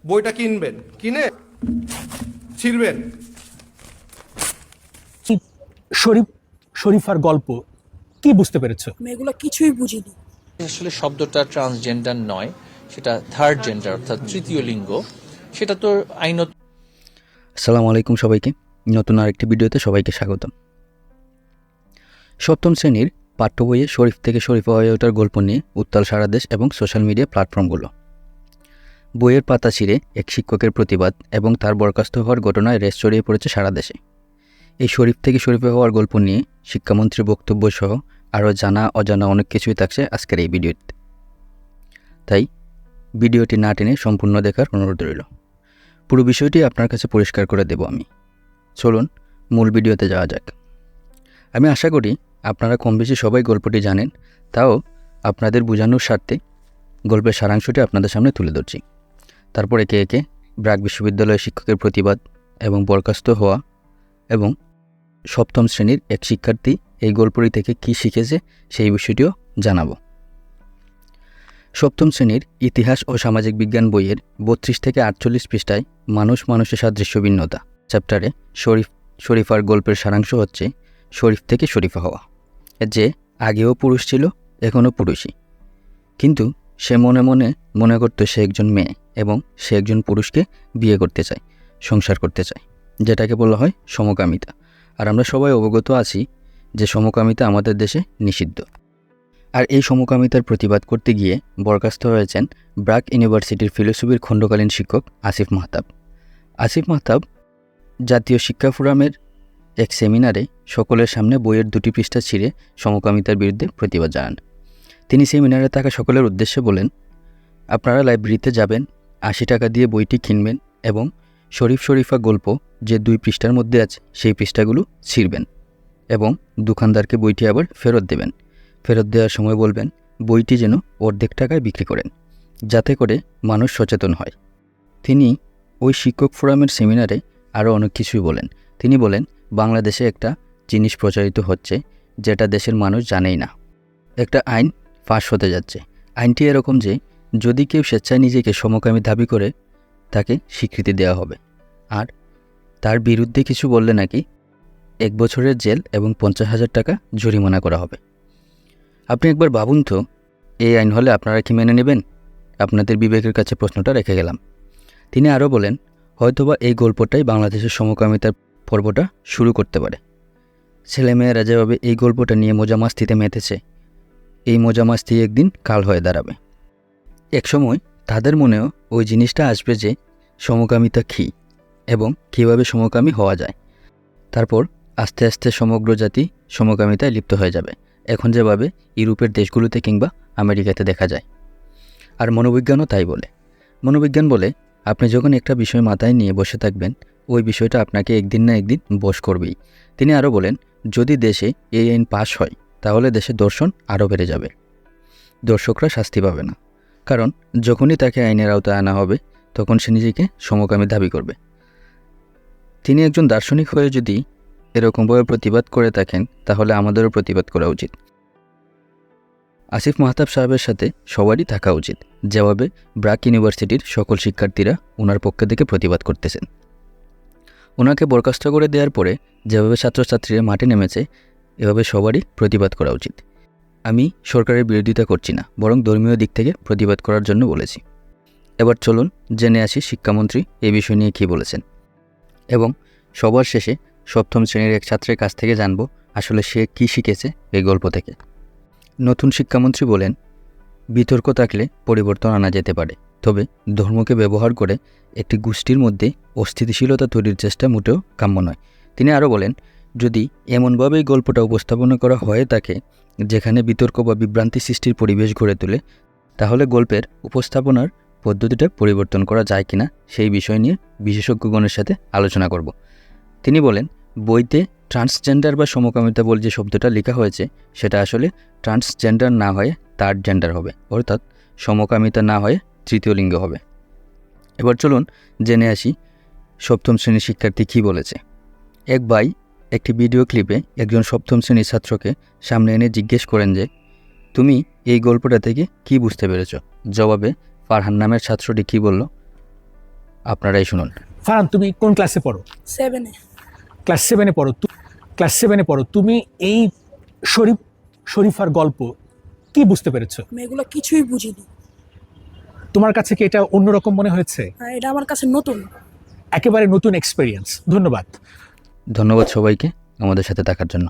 বইটা কিনবেন, কিনে ছিড়বেন। শরীফ শরীফার গল্প কি বুঝতে পেরেছো? আমি এগুলো কিছুই বুঝিনি। আসলে শব্দটা ট্রান্সজেন্ডার নয়, সেটা থার্ড জেন্ডার অর্থাৎ তৃতীয় লিঙ্গ। সেটা তো আইনত। আসসালামু আলাইকুম সবাইকে, নতুন আরেকটি ভিডিওতে সবাইকে স্বাগতম। সপ্তম শ্রেণীর পাঠ্য বইয়ে শরীফ থেকে শরীফা হয়ে ওঠার গল্প নিয়ে উত্তাল সারা দেশ এবং সোশ্যাল মিডিয়া প্ল্যাটফর্মগুলো। বইয়ের পাতা ছিঁড়ে এক শিক্ষকের প্রতিবাদ এবং তার বরখাস্ত হওয়ার ঘটনায় রেশ ছড়িয়ে পড়েছে সারা দেশে। এই শরীফ থেকে শরীফা হওয়ার গল্প নিয়ে শিক্ষামন্ত্রীর বক্তব্য সহ আরও জানা অজানা অনেক কিছুই থাকছে আজকের এই ভিডিওতে। তাই ভিডিওটি না টেনে সম্পূর্ণ দেখার অনুরোধ রইল। পুরো বিষয়টি আপনার কাছে পরিষ্কার করে দেব আমি। চলুন মূল ভিডিওতে যাওয়া যাক। আমি আশা করি আপনারা কম বেশি সবাই গল্পটি জানেন, তাও আপনাদের বোঝানোর স্বার্থে গল্পের সারাংশটি আপনাদের সামনে তুলে ধরছি। তারপর একে একে ব্র্যাক বিশ্ববিদ্যালয়ের শিক্ষকের প্রতিবাদ এবং বরখাস্ত হওয়া এবং সপ্তম শ্রেণীর এক শিক্ষার্থী এই গল্পটি থেকে কী শিখেছে সেই বিষয়টিও জানাবো। সপ্তম শ্রেণীর ইতিহাস ও সামাজিক বিজ্ঞান বইয়ের 32 থেকে 48 পৃষ্ঠায় মানুষ মানুষের সাদৃশ্য ভিন্নতা চ্যাপ্টারে শরীফার গল্পের সারাংশ হচ্ছে শরীফ থেকে শরীফা হওয়া। যে আগেও পুরুষ ছিল, এখনও পুরুষই, কিন্তু সে মনে মনে মনে করত সে একজন মেয়ে এবং সে একজন পুরুষকে বিয়ে করতে চায়, সংসার করতে চায়, যেটাকে বলা হয় সমকামিতা। আর আমরা সবাই অবগত আছি যে সমকামিতা আমাদের দেশে নিষিদ্ধ। আর এই সমকামিতার প্রতিবাদ করতে গিয়ে বরখাস্ত হয়েছেন ব্র্যাক ইউনিভার্সিটির ফিলোসফির খণ্ডকালীন শিক্ষক আসিফ মাহতাব। আসিফ মাহতাব জাতীয় শিক্ষা ফোরামের এক সেমিনারে সকলের সামনে বইয়ের 2টি পৃষ্ঠা ছিঁড়ে সমকামিতার বিরুদ্ধে প্রতিবাদ জানান। তিনি সেমিনারে থাকা সকলের উদ্দেশ্যে বলেন, আপনারা লাইব্রেরিতে যাবেন, 80 টাকা দিয়ে বইটি কিনবেন এবং শরীফ শরীফা গল্প যে 2 পৃষ্ঠার মধ্যে আছে সেই পৃষ্ঠাগুলো ছিঁড়বেন এবং দোকানদারকে বইটি আবার ফেরত দেবেন। ফেরত দেওয়ার সময় বলবেন বইটি যেন অর্ধেক টাকায় বিক্রি করেন, যাতে করে মানুষ সচেতন হয়। তিনি ওই শিক্ষক ফোরামের সেমিনারে আরও অনেক কিছুই বলেন। তিনি বলেন, বাংলাদেশে একটা জিনিস প্রচারিত হচ্ছে যেটা দেশের মানুষ জানেই না। একটা আইন পাস হতে যাচ্ছে। আইনটি এরকম যে যদি কেউ স্বেচ্ছায় নিজেকে সমকামী দাবি করে তাকে স্বীকৃতি দেওয়া হবে, আর তার বিরুদ্ধে কিছু বললে নাকি 1 বছরের জেল এবং 50,000 টাকা জরিমানা করা হবে। আপনি একবার ভাবুন তো, এই আইন হলে আপনারা কি মেনে নেবেন? আপনাদের বিবেকের কাছে প্রশ্নটা রেখে গেলাম। তিনি আরও বলেন, হয়তোবা এই গল্পটাই বাংলাদেশের সমকামিতার পর্বটা শুরু করতে পারে। ছেলেমেয়েরা যেভাবে এই গল্পটা নিয়ে মজামাস্তিতে মেতেছে, এই মজামাস্তি একদিন কাল হয়ে দাঁড়াবে। একসময় তাদের মনেও ওই জিনিসটা আসবে যে সমকামিতা কী এবং কীভাবে সমকামী হওয়া যায়। তারপর আস্তে আস্তে সমগ্র জাতি সমকামিতায় লিপ্ত হয়ে যাবে, এখন যেভাবে ইউরোপের দেশগুলোতে কিংবা আমেরিকাতে দেখা যায়। আর মনোবিজ্ঞানও তাই বলে। মনোবিজ্ঞান বলে, আপনি যখন একটা বিষয় মাথায় নিয়ে বসে থাকবেন, ওই বিষয়টা আপনাকে একদিন না একদিন বশ করবেই। তিনি আরও বলেন, যদি দেশে এই আইন পাশ হয় তাহলে দেশে দর্শন আরও বেড়ে যাবে। দর্শকরা শাস্তি পাবে না, কারণ যখনই তাকে আইনের আওতায় আনা হবে তখন সে নিজেকে সমকামী দাবি করবে। তিনি একজন দার্শনিক হয়ে যদি এরকমভাবে প্রতিবাদ করে থাকেন, তাহলে আমাদেরও প্রতিবাদ করা উচিত। আসিফ মাহতাব সাহেবের সাথে সবারই থাকা উচিত, যেভাবে ব্র্যাক ইউনিভার্সিটির সকল শিক্ষার্থীরা ওনার পক্ষ থেকে প্রতিবাদ করতেছেন। ওনাকে বরখাস্ত করে দেওয়ার পরে যেভাবে ছাত্রছাত্রীরা মাঠে নেমেছে, এভাবে সবারই প্রতিবাদ করা উচিত। আমি সরকারের বিরোধিতা করছি না, বরং ধর্মীয় দিক থেকে প্রতিবাদ করার জন্য বলেছি। এবার চলুন জেনে আসি শিক্ষামন্ত্রী এই বিষয় নিয়ে কী বলেছেন, এবং সবার শেষে সপ্তম শ্রেণীর এক ছাত্রের কাছ থেকে জানব আসলে সে কী শিখেছে এই গল্প থেকে। নতুন শিক্ষামন্ত্রী বলেন, বিতর্ক থাকলে পরিবর্তন আনা যেতে পারে, তবে ধর্মকে ব্যবহার করে একটি গোষ্ঠীর মধ্যে অস্থিতিশীলতা তৈরির চেষ্টা মোটেও কাম্য নয়। তিনি আরও বলেন, যদি এমনভাবেই গল্পটা উপস্থাপনা করা হয়ে থাকে যেখানে বিতর্ক বা বিভ্রান্তি সৃষ্টির পরিবেশ গড়ে তোলে, তাহলে গল্পের উপস্থাপনার পদ্ধতিটা পরিবর্তন করা যায় কিনা সেই বিষয় নিয়ে বিশেষজ্ঞগণের সাথে আলোচনা করব। তিনি বলেন, বইতে ট্রান্সজেন্ডার বা সমকামিতা বলে যে শব্দটা লেখা হয়েছে সেটা আসলে ট্রান্সজেন্ডার না হয়ে থার্ড জেন্ডার হবে, অর্থাৎ সমকামিতা না হয়ে তৃতীয় লিঙ্গ হবে। এবার চলুন জেনে আসি সপ্তম শ্রেণীর শিক্ষার্থী কী বলেছে। এক ভাই একটি ভিডিও ক্লিপে একজন সপ্তম শ্রেণীর ছাত্রকে সামনে এনে জিজ্ঞেস করেন যে, তুমি এই গল্পটা থেকে কী বুঝতে পেরেছ? জবাবে ফারহান নামের ছাত্রটি কী বলল, আপনারাই শুনুন। ফারহান, তুমি কোন ক্লাসে পড়ো? 7-এ। ক্লাস 7-এ পড়ো। তুমি এই শরীফার গল্প কি বুঝতে পেরেছো? আমি এগুলো কিছুই বুঝিনি। তোমার কাছে কি এটা অন্যরকম মনে হয়েছে? এটা আমার কাছে নতুন। একেবারে নতুন এক্সপেরিয়েন্স। ধন্যবাদ। ধন্যবাদ সবাইকে আমাদের সাথে থাকার জন্য।